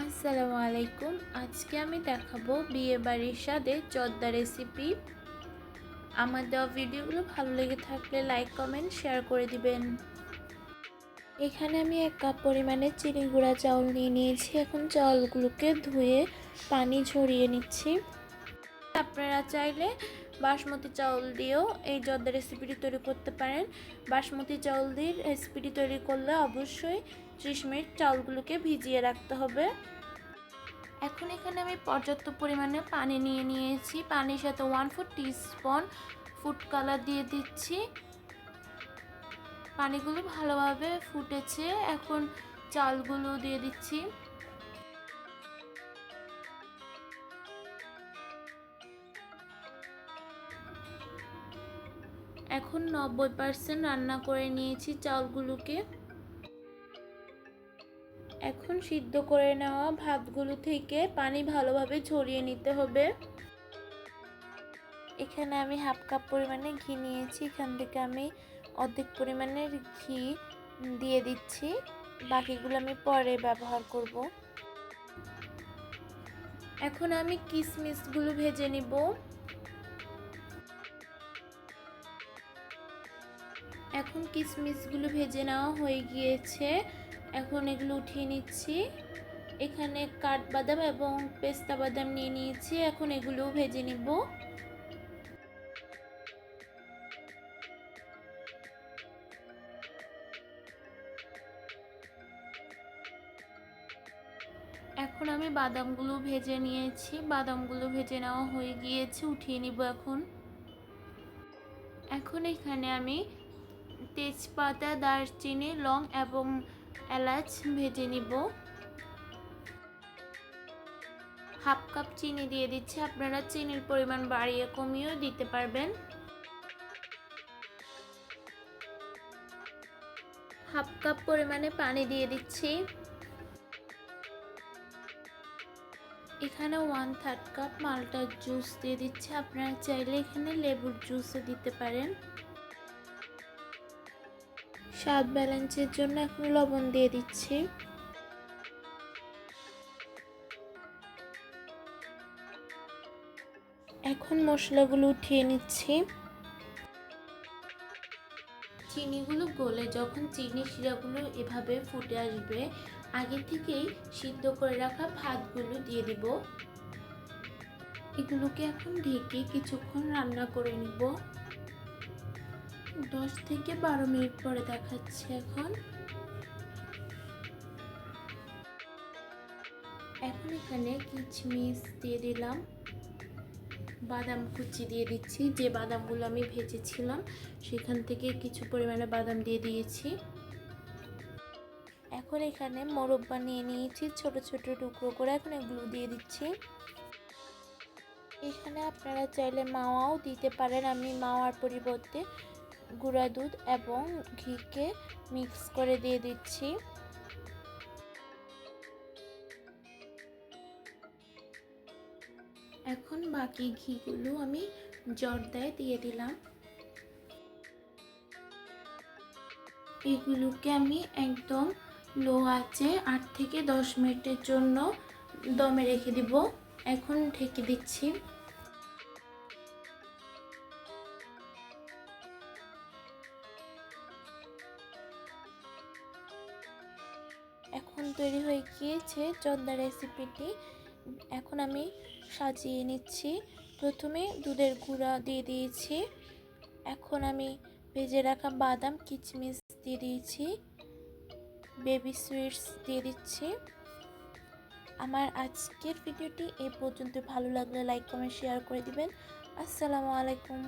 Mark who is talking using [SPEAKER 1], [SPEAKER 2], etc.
[SPEAKER 1] আসসালামু আলাইকুম। আজকে আমি দেখাবো বিয়ে বাড়ির স্বাদে জর্দা রেসিপি। আমার দেওয়া ভিডিওগুলো ভালো লেগে থাকলে লাইক কমেন্ট শেয়ার করে দিবেন। এখানে আমি 1 কাপ পরিমাণে চিনি গুঁড়া চাউল নিয়ে নিয়েছি। এখন চাউলগুলোকে ধুয়ে পানি ঝরিয়ে নিচ্ছি। আপনারা চাইলে বাসমতি চাউল দিয়েও এই জর্দা রেসিপিটি তৈরি করতে পারেন। বাসমতি চাউল দিয়ে রেসিপিটি তৈরি করলে অবশ্যই 30 মিনিট চাউলগুলোকে ভিজিয়ে রাখতে হবে। এখন এখানে আমি পর্যাপ্ত পরিমাণে পানি নিয়ে নিয়েছি। পানির সাথে 1/4 টিস্পুন ফুড কালার দিয়ে দিচ্ছি। পানিগুলো ভালোভাবে ফুটেছে। এখন চালগুলো দিয়ে দিচ্ছি। এখন 90% রান্না করে নিয়েছি চালগুলোকে। এখন সিদ্ধ করে নেওয়া ভাতগুলো থেকে পানি ভালোভাবে ঝরিয়ে নিতে হবে। এখানে আমি 1/2 কাপ পরিমাণে ঘি নিয়েছি। এখান থেকে আমি অর্ধেক পরিমাণের ঘি দিয়ে দিচ্ছি। বাকিগুলো আমি পরে ব্যবহার করব। এখন আমি কিশমিশগুলো ভেজে নিব। এখন কিশমিশগুলো ভেজে নেওয়া হয়ে গিয়েছে। এখন এগুলো উঠিয়ে নিচ্ছি। এখানে কাঠবাদাম এবং পেস্তা বাদাম নিয়ে নিয়েছি। এখন এগুলোও ভেজে নিব। এখন আমি বাদামগুলো ভেজে নিয়েছি। বাদামগুলো ভেজে নেওয়া হয়ে গিয়েছে, উঠিয়ে নিব। এখন এখানে আমি তেজপাতা, দারচিনি, লং এবং এলাচ ভেজে নিব। 1/2 কাপ চিনি দিয়ে দিচ্ছি। আপনারা চিনির পরিমাণ বাড়িয়ে কমিয়েও দিতে পারবেন। 1/2 কাপ পরিমাণে পানি দিয়ে দিচ্ছি। এখানে 1/3 কাপ মালটার জুস দিয়ে দিচ্ছি। আপনারা চাইলে এখানে লেবুর জুসও দিতে পারেন। স্বাদ ব্যালেন্সের জন্য এখন লবণ দিয়ে দিচ্ছি। এখন মশলাগুলো উঠিয়ে নিচ্ছি। চিনিগুলো গলে যখন চিনি শিরাগুলো এভাবে ফুটে আসবে, আগে থেকেই সিদ্ধ করে রাখা ভাতগুলো দিয়ে দিব। এগুলোকে এখন ঢেকে কিছুক্ষণ রান্না করে নিব। 10 থেকে 12 মিনিট পরে দেখাচ্ছি। এখন এখানে কিশমিশ দিয়ে দিলাম, বাদাম কুচি দিয়ে দিচ্ছি। যে বাদামগুলো আমি ভেজেছিলাম সেখান থেকে কিছু পরিমাণে বাদাম দিয়ে দিয়েছি। এখন এখানে মোরব্বা নিয়ে নিয়েছি ছোট ছোট টুকরো করে। এখন এগুলো দিয়ে দিচ্ছি। এখানে আপনারা চাইলে মাওয়াও দিতে পারেন। আমি মাওয়ার পরিবর্তে গুঁড়া দুধ এবং ঘিকে মিক্স করে দিয়ে দিচ্ছি। এখন বাকি ঘিগুলো আমি জর্দায় দিয়ে দিলাম। এগুলোকে আমি একদম লো আঁচে 8 থেকে 10 মিনিটের জন্য দমে রেখে দিব। এখন ঢেকে দিচ্ছি। এখন তৈরি হয়ে গিয়েছে জর্দা রেসিপিটি। এখন আমি সাজিয়ে নিচ্ছি। প্রথমে দুধের গুঁড়া দিয়ে দিয়েছি। এখন আমি ভেজে রাখা বাদাম, কিশমিশ দিয়ে দিয়েছি। বেবি সুইটস দিয়ে দিচ্ছি। আমার আজকের ভিডিওটি এই পর্যন্ত। ভালো লাগলে লাইক কমেন্ট শেয়ার করে দিবেন। আসসালামু আলাইকুম।